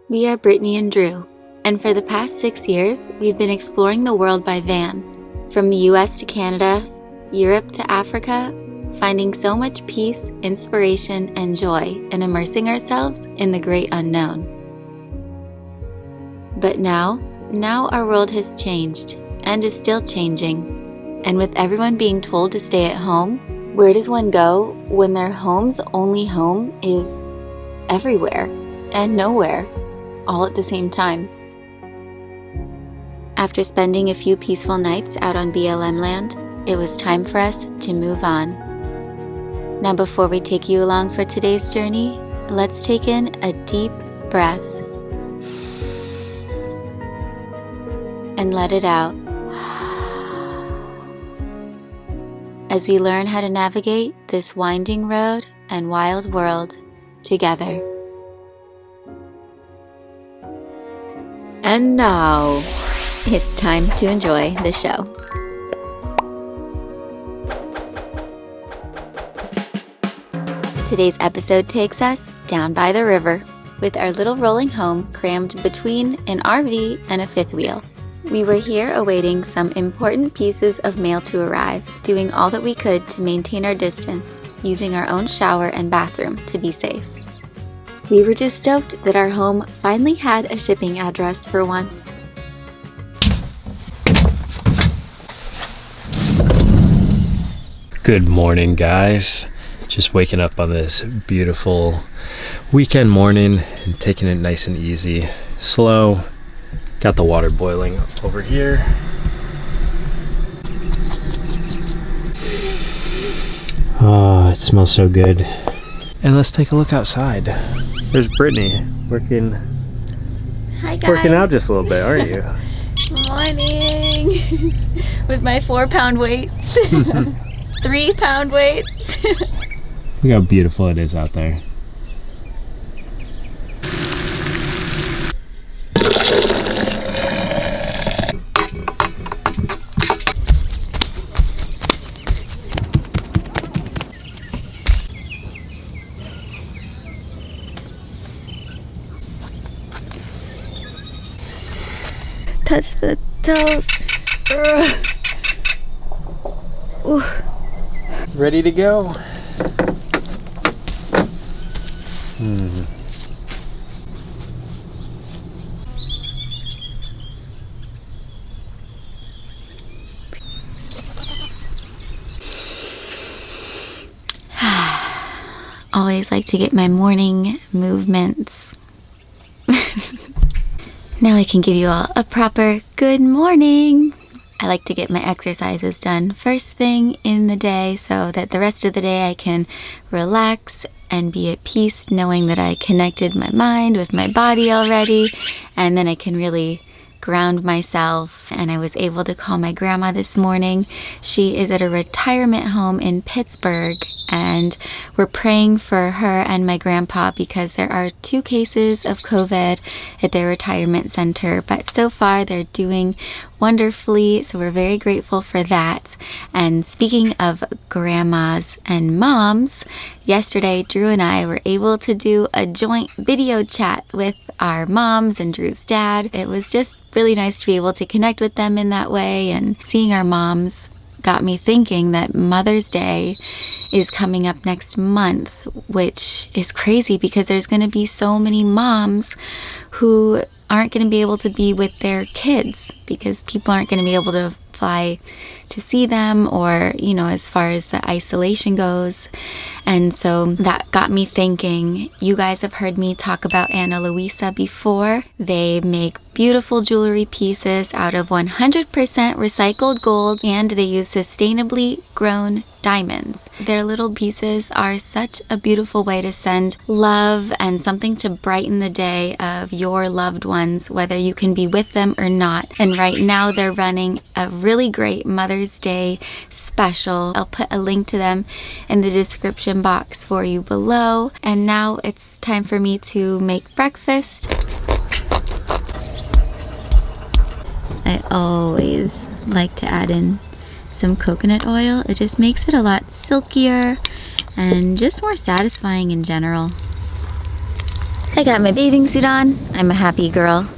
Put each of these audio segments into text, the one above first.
We are Brittany and Drew, and for the past 6 years, we've been exploring the world by van. From the US to Canada, Europe to Africa, finding so much peace, inspiration, and joy in immersing ourselves in the great unknown. But now our world has changed and is still changing. And with everyone being told to stay at home, where does one go when their home's only home is everywhere and nowhere, all at the same time? After spending a few peaceful nights out on BLM land, it was time for us to move on. Now before we take you along for today's journey, let's take in a deep breath and let it out as we learn how to navigate this winding road and wild world together. And now, it's time to enjoy the show. Today's episode takes us down by the river with our little rolling home crammed between an RV and a fifth wheel. We were here awaiting some important pieces of mail to arrive, doing all that we could to maintain our distance, using our own shower and bathroom to be safe. We were just stoked that our home finally had a shipping address for once. Good morning, guys. Just waking up on this beautiful weekend morning and taking it nice and easy, slow. Got the water boiling over here. Oh, it smells so good. And let's take a look outside. There's Brittany working. Hi guys. Working out just a little bit, aren't you? Morning. With my 4-pound weights. 3-pound weights. Look how beautiful it is out there. Touch the toes. Ooh. Ready to go. Always like to get my morning movements. Now I can give you all a proper good morning. I like to get my exercises done first thing in the day so that the rest of the day I can relax and be at peace knowing that I connected my mind with my body already, and then I can really ground myself. And I was able to call my grandma this morning. She is at a retirement home in Pittsburgh, and we're praying for her and my grandpa because there are 2 cases of COVID at their retirement center, but so far they're doing wonderfully, so we're very grateful for that. And speaking of grandmas and moms, yesterday Drew and I were able to do a joint video chat with our moms and Drew's dad. It was just really nice to be able to connect with them in that way, and seeing our moms got me thinking that Mother's Day is coming up next month, which is crazy because there's going to be so many moms who aren't going to be able to be with their kids because people aren't going to be able to fly to see them, or, you know, as far as the isolation goes. And so that got me thinking. You guys have heard me talk about Ana Luisa before. They make beautiful jewelry pieces out of 100% recycled gold, and they use sustainably grown diamonds. Their little pieces are such a beautiful way to send love and something to brighten the day of your loved ones, whether you can be with them or not. And right now they're running a really great Mother's Day special. I'll put a link to them in the description box for you below. And now it's time for me to make breakfast. I always like to add in some coconut oil. It just makes it a lot silkier and just more satisfying in general. I got my bathing suit on. I'm a happy girl.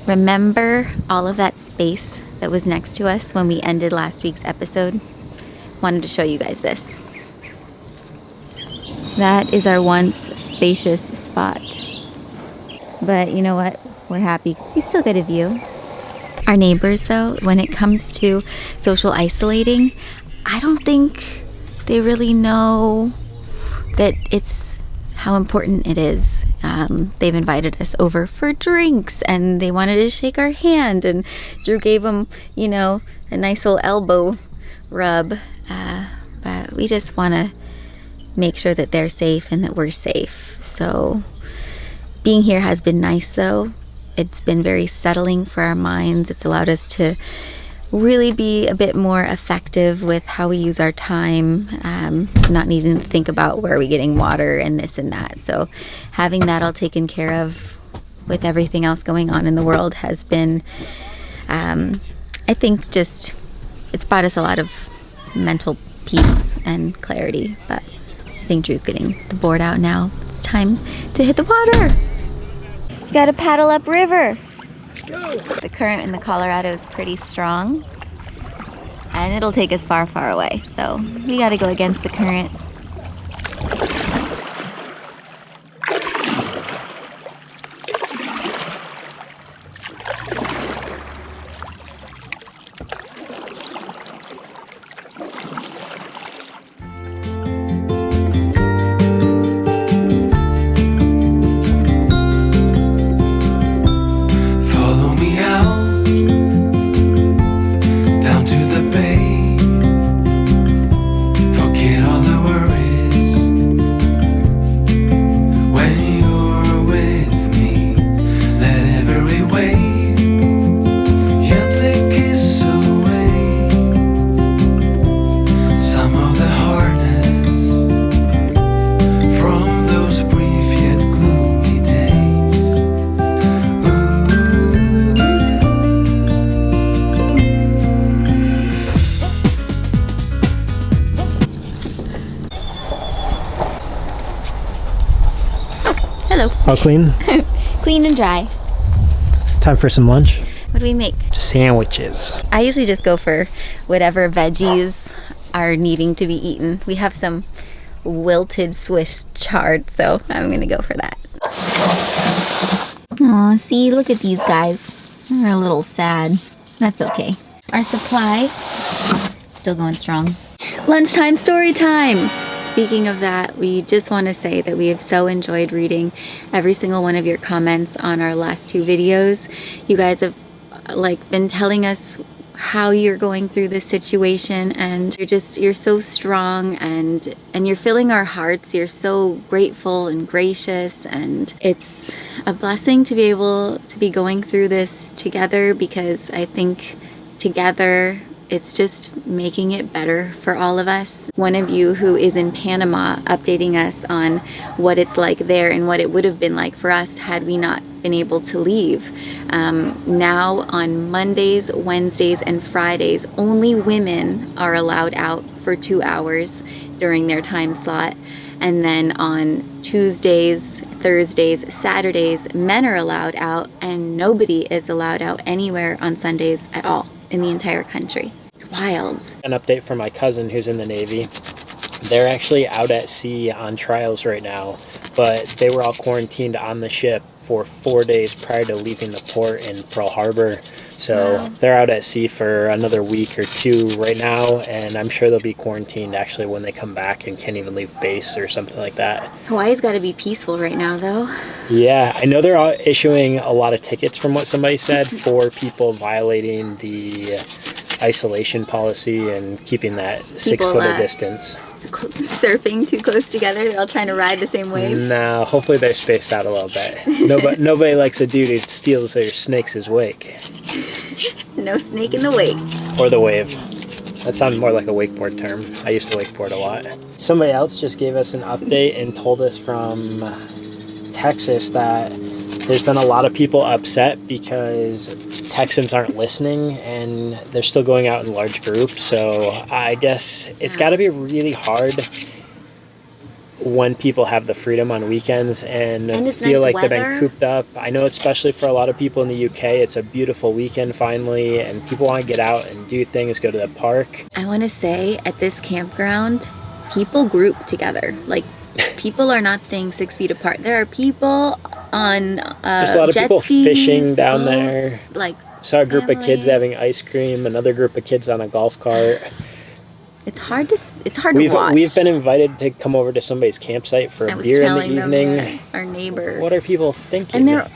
Remember all of that space that was next to us when we ended last week's episode? Wanted to show you guys this. That is our once spacious spot. But you know what? We're happy. We still get a view. Our neighbors, though, when it comes to social isolating, I don't think they really know that it's how important it is. They've invited us over for drinks and they wanted to shake our hand, and Drew gave them, you know, a nice little elbow rub. But we just want to make sure that they're safe and that we're safe. So being here has been nice, though. It's been very settling for our minds. It's allowed us to really be a bit more effective with how we use our time, not needing to think about where are we getting water and this and that. So having that all taken care of with everything else going on in the world has been, I think, just, it's brought us a lot of mental peace and clarity. But I think Drew's getting the board out now. It's time to hit the water. Gotta paddle up river. The current in the Colorado is pretty strong and it'll take us far, far away. So we gotta go against the current. All clean? Clean and dry. Time for some lunch? What do we make? Sandwiches. I usually just go for whatever veggies are needing to be eaten. We have some wilted Swiss chard, so I'm gonna go for that. Aw, see, look at these guys. They're a little sad. That's okay. Our supply, still going strong. Lunchtime story time! Speaking of that, we just want to say that we have so enjoyed reading every single one of your comments on our last two videos. You guys have been telling us how you're going through this situation, and you're so strong and you're filling our hearts. You're so grateful and gracious, and it's a blessing to be able to be going through this together, because I think together it's just making it better for all of us. One of you who is in Panama updating us on what it's like there and what it would have been like for us had we not been able to leave. Now on Mondays, Wednesdays, and Fridays, only women are allowed out for 2 hours during their time slot. And then on Tuesdays, Thursdays, Saturdays, men are allowed out, and nobody is allowed out anywhere on Sundays at all in the entire country. It's wild. An update from my cousin who's in the Navy. They're actually out at sea on trials right now, but they were all quarantined on the ship for 4 days prior to leaving the port in Pearl Harbor. So wow. They're out at sea for another week or two right now, and I'm sure they'll be quarantined actually when they come back and can't even leave base or something like that. Hawaii's got to be peaceful right now, though. Yeah, I know they're issuing a lot of tickets from what somebody said for people violating the isolation policy and keeping that 6 foot distance. Surfing too close together, they're all trying to ride the same wave. No, hopefully they're spaced out a little bit. Nobody likes a dude who steals their snake's wake. No snake in the wake. Or the wave. That sounds more like a wakeboard term. I used to wakeboard a lot. Somebody else just gave us an update and told us from Texas that there's been a lot of people upset because Texans aren't listening and they're still going out in large groups. So I guess it's got to be really hard when people have the freedom on weekends and it's feel nice like they've been weather. cooped up. I know, especially for a lot of people in the UK, it's a beautiful weekend finally, and people want to get out and do things, go to the park. I want to say at this campground, people group together. Like, people are not staying 6 feet apart. There are people on There's a lot of jet people skis, fishing down boats, there. Like, Saw a group of kids families. having ice cream, another group of kids on a golf cart. It's hard to watch. We've been invited to come over to somebody's campsite for a beer in the evening. Yes, our neighbor. What are people thinking? And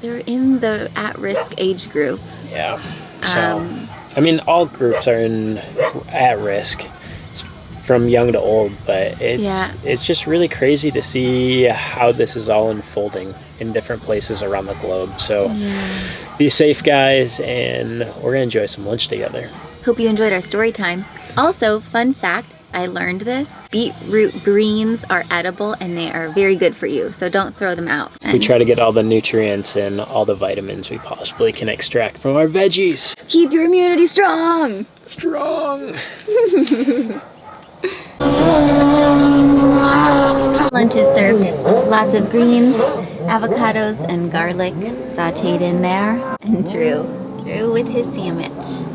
they're in the at-risk age group. Yeah. So, I mean, all groups are at risk, from young to old. But it's just really crazy to see how this is all unfolding in different places around the globe. So, be safe, guys, and we're gonna enjoy some lunch together. Hope you enjoyed our story time. Also, fun fact, I learned this. Beetroot greens are edible and they are very good for you, so don't throw them out. We try to get all the nutrients and all the vitamins we possibly can extract from our veggies. Keep your immunity strong! Strong! Lunch is served. Lots of greens, avocados, and garlic sauteed in there. And Drew with his sandwich.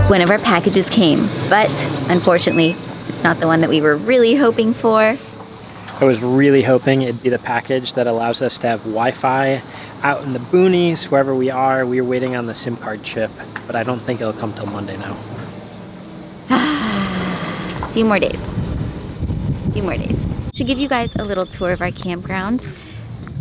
One of our packages came, but unfortunately, it's not the one that we were really hoping for. I was really hoping it'd be the package that allows us to have Wi-Fi out in the boonies, wherever we are. We were waiting on the SIM card chip, but I don't think it'll come till Monday now. Few more days. Should give you guys a little tour of our campground.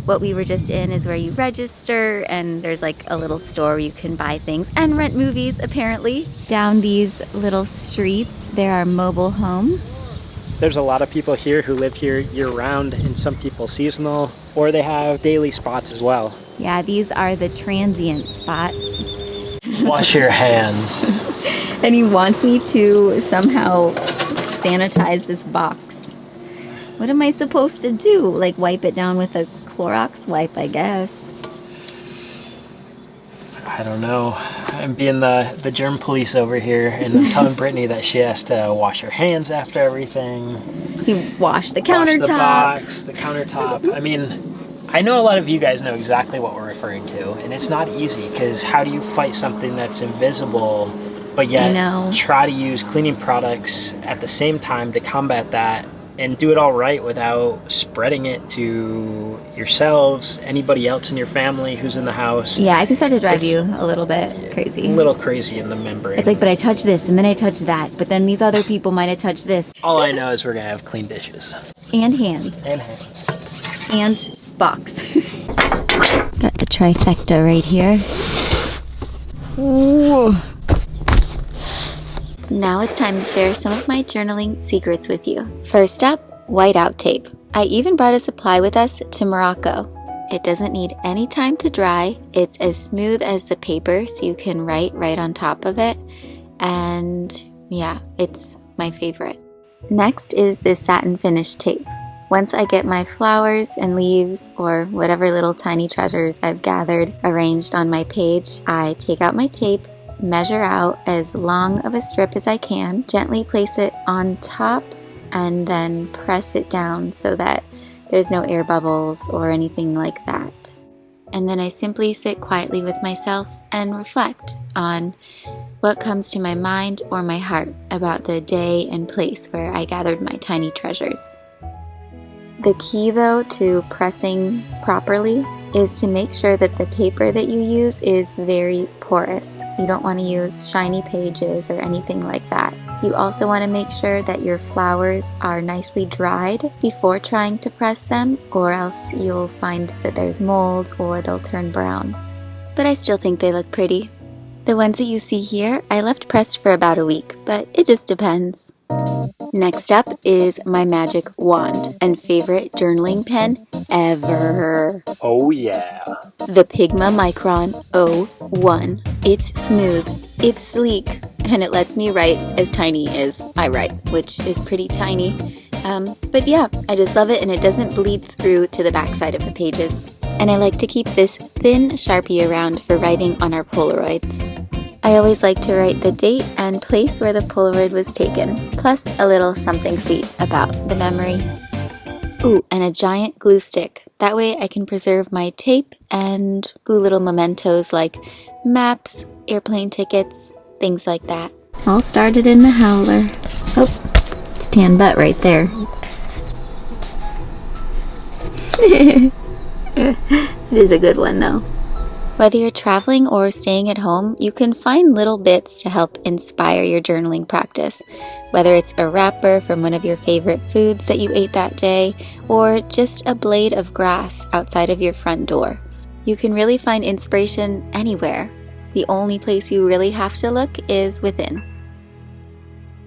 What we were just in is where you register, and there's like a little store where you can buy things and rent movies, apparently. Down these little streets, there are mobile homes. There's a lot of people here who live here year-round, and some people seasonal, or they have daily spots as well. Yeah, these are the transient spots. Wash your hands. And he wants me to somehow sanitize this box. What am I supposed to do? Like wipe it down with a Clorox wipe, I guess. I don't know. I'm being the germ police over here, and I'm telling Brittany that she has to wash her hands after everything. You wash the countertop. Wash the box, the countertop. I mean, I know a lot of you guys know exactly what we're referring to, and it's not easy, because how do you fight something that's invisible, but yet try to use cleaning products at the same time to combat that, and do it all right without spreading it to yourselves, anybody else in your family who's in the house. Yeah, I can start to drive you a little bit crazy. A little crazy in the membrane. It's like, but I touched this, and then I touched that, but then these other people might have touched this. All I know is we're gonna have clean dishes. And hands. And hands. And box. Got the trifecta right here. Ooh. Now it's time to share some of my journaling secrets with you. First up, whiteout tape. I even brought a supply with us to Morocco. It doesn't need any time to dry. It's as smooth as the paper, so you can write right on top of it. And yeah, it's my favorite. Next is this satin finish tape. Once I get my flowers and leaves or whatever little tiny treasures I've gathered arranged on my page, I take out my tape, measure out as long of a strip as I can, gently place it on top, and then press it down so that there's no air bubbles or anything like that. And then I simply sit quietly with myself and reflect on what comes to my mind or my heart about the day and place where I gathered my tiny treasures. The key, though, to pressing properly is to make sure that the paper that you use is very porous. You don't want to use shiny pages or anything like that. You also want to make sure that your flowers are nicely dried before trying to press them, or else you'll find that there's mold or they'll turn brown. But I still think they look pretty. The ones that you see here, I left pressed for about a week, but it just depends. Next up is my magic wand and favorite journaling pen ever. Oh yeah. The Pigma Micron 01. It's smooth, it's sleek, and it lets me write as tiny as I write, which is pretty tiny. But yeah, I just love it, and it doesn't bleed through to the backside of the pages. And I like to keep this thin Sharpie around for writing on our Polaroids. I always like to write the date and place where the Polaroid was taken, plus a little something sweet about the memory. Ooh, and a giant glue stick. That way I can preserve my tape and glue little mementos like maps, airplane tickets, things like that. All started in the howler. Oh, it's tan butt right there. It is a good one though. Whether you're traveling or staying at home, you can find little bits to help inspire your journaling practice. Whether it's a wrapper from one of your favorite foods that you ate that day, or just a blade of grass outside of your front door. You can really find inspiration anywhere. The only place you really have to look is within.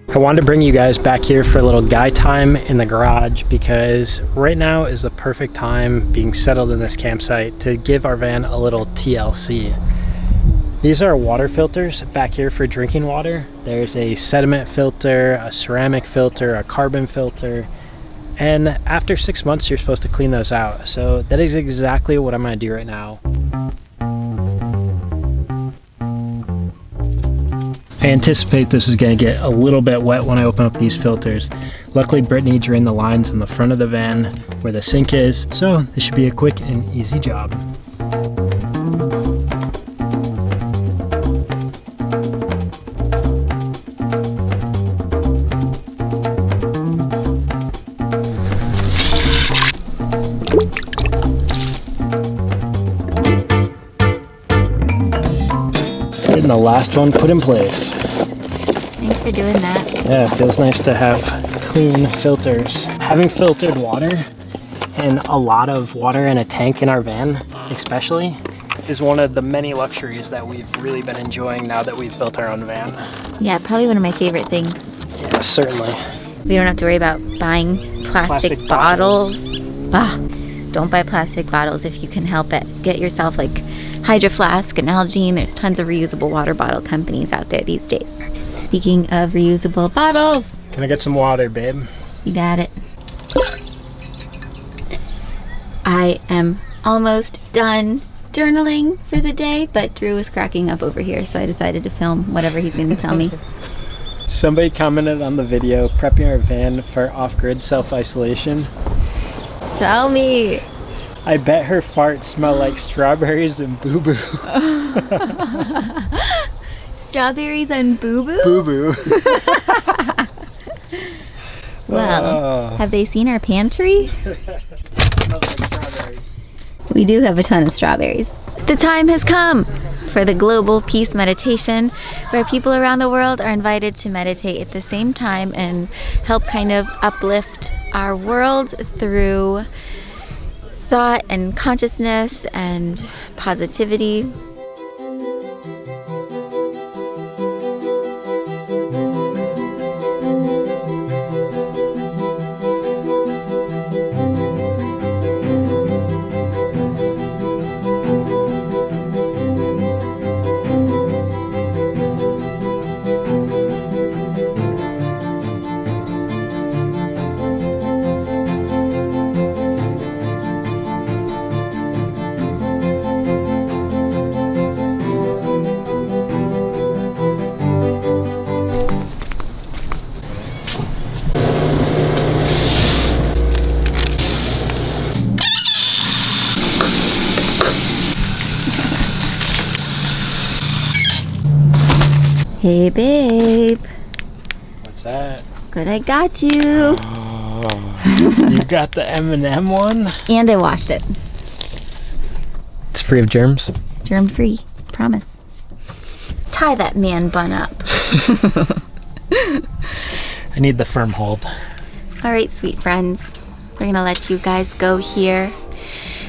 I wanted to bring you guys back here for a little guy time in the garage because right now is the perfect time being settled in this campsite to give our van a little TLC. These are water filters back here for drinking water. There's a sediment filter, a ceramic filter, a carbon filter, and after 6 months you're supposed to clean those out. So that is exactly what I'm going to do right now. I anticipate this is going to get a little bit wet when I open up these filters. Luckily, Brittany drained the lines in the front of the van where the sink is, so this should be a quick and easy job. Getting the last one put in place. Thanks for doing that. Yeah, it feels nice to have clean filters. Having filtered water and a lot of water in a tank in our van especially is one of the many luxuries that we've really been enjoying now that we've built our own van. Yeah, probably one of my favorite things. Yeah, certainly. We don't have to worry about buying plastic bottles. Don't buy plastic bottles if you can help it. Get yourself like Hydro Flask and Nalgene. There's tons of reusable water bottle companies out there these days. Speaking of reusable bottles. Can I get some water, babe? You got it. I am almost done journaling for the day, but Drew is cracking up over here, so I decided to film whatever he's going to tell me. Somebody commented on the video prepping our van for off-grid self-isolation. Tell me. I bet her farts smell like strawberries and boo-boo. Strawberries and boo-boo? Boo-boo. Well, have they seen our pantry? Smells like strawberries. We do have a ton of strawberries. The time has come for the global peace meditation, where people around the world are invited to meditate at the same time and help kind of uplift our world through thought and consciousness and positivity. Hey babe. What's that? Good, I got you. Oh, you got the M&M one? And I washed it. It's free of germs? Germ free, promise. Tie that man bun up. I need the firm hold. All right, sweet friends. We're gonna let you guys go here.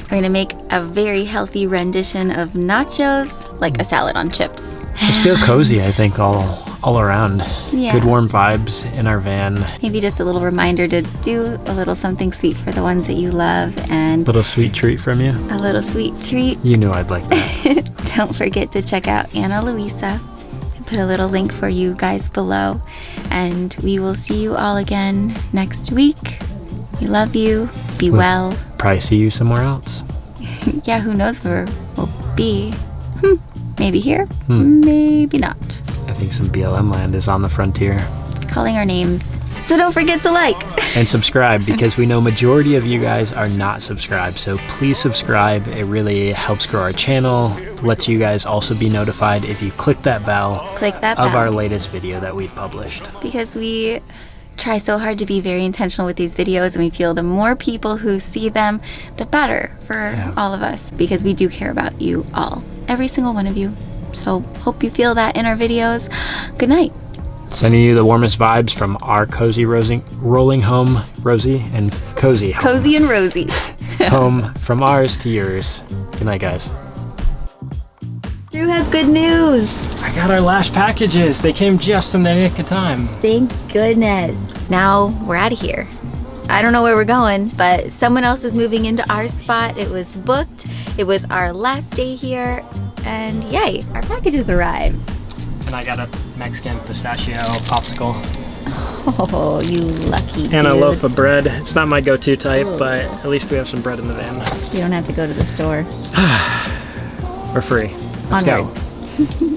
We're gonna make a very healthy rendition of nachos, like a salad on chips. Just feel cozy, I think, all around. Yeah. Good warm vibes in our van. Maybe just a little reminder to do a little something sweet for the ones that you love, and Little sweet treat from you. a little sweet treat. You knew I'd like that. Don't forget to check out Ana Luisa. I put a little link for you guys below, and we will see you all again next week. We love you. Be well. Probably see you somewhere else. Yeah, who knows where we'll be. Maybe here, maybe not. I think some BLM land is on the frontier. It's calling our names. So don't forget to like. And subscribe, because we know majority of you guys are not subscribed. So please subscribe. It really helps grow our channel. Lets you guys also be notified if you click that bell. Click that of bell. our latest video that we've published. Because we try so hard to be very intentional with these videos, and we feel the more people who see them, the better for all of us, because we do care about you all, every single one of you. So hope you feel that in our videos. Good night. Sending you the warmest vibes from our cozy rolling home, Rosie, and cozy home. Cozy and Rosie. Home from ours to yours. Good night, guys. Drew has good news. I got our last packages. They came just in the nick of time. Thank goodness. Now we're out of here. I don't know where we're going, but someone else was moving into our spot. It was booked. It was our last day here, and yay, our packages arrived. And I got a Mexican pistachio popsicle. Oh, you lucky dude. And a loaf of bread. It's not my go-to type, but at least we have some bread in the van. You don't have to go to the store. We're free. Let's Onward. go.